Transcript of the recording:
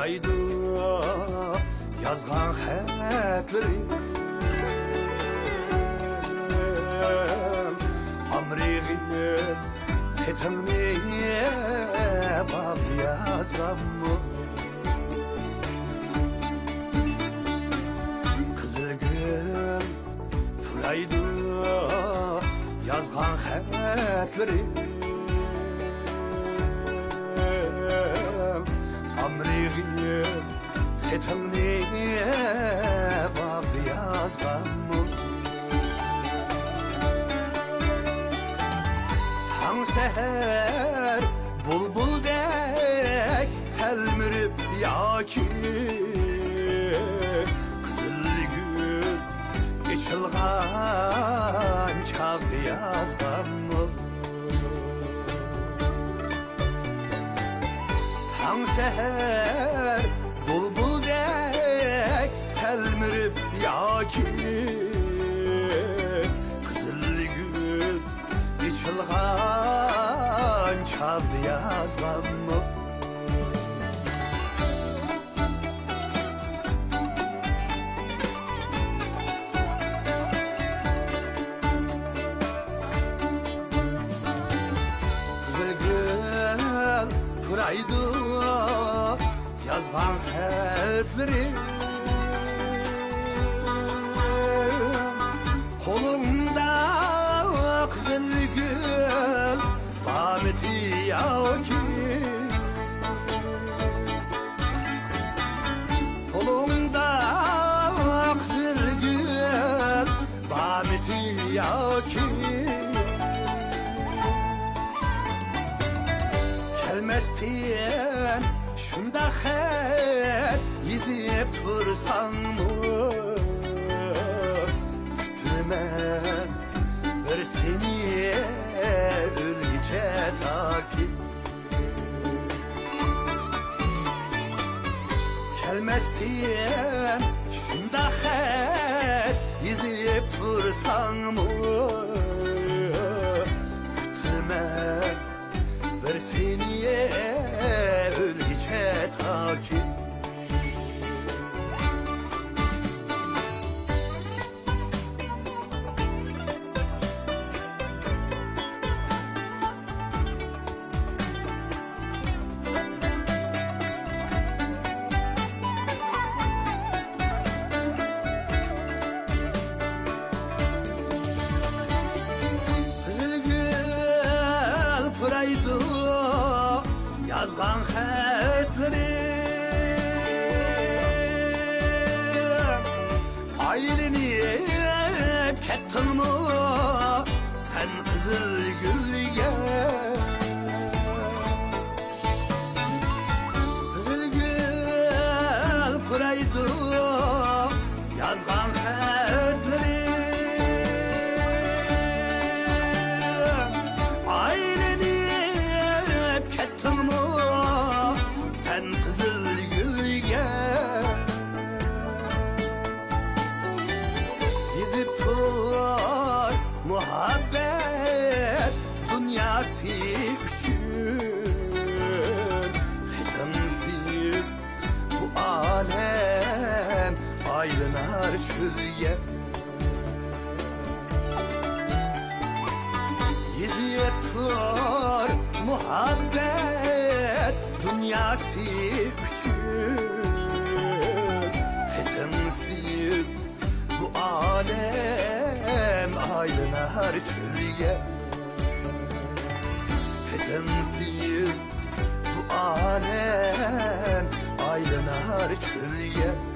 puraydı yazgan xətlərim Amriğim tetimliye bab yazgamı Kızılgül puraydı yazgan xətlərim Amriğim tetimliye bab yazgamı Seher bulbuldek telmirip yaki Kızılgül geçilgan çağ yazgamı Tan seher bulbuldek telmirip yaki Kızılgül geçilgan çağ yazgamı Kızılgül puraydı yazgan xətlərim Kolumda Kızılgül Bahmeti yaki Kolumda Kızılgül Bahmeti yaki Kelmezdiyen şunda xət Yizip tursan mı Kütüme bir seni ölüce takip Kelmezdiyen şunda xət Yizip tursan mı Kütüme bir seni ölüce takip Puraydı yazgan xətlərim Aylinip kettin mi sen Kızılgül'ye Kızılgül puraydı yazgan xətlərim Muhabbet dünyası üçün Fitimsiz bu alem aylınar çölye Yizip tur muhabbet dünyası üçün Fitimsiz bu alem aylınar çölye Fitimsiz bu alem aylınar çölye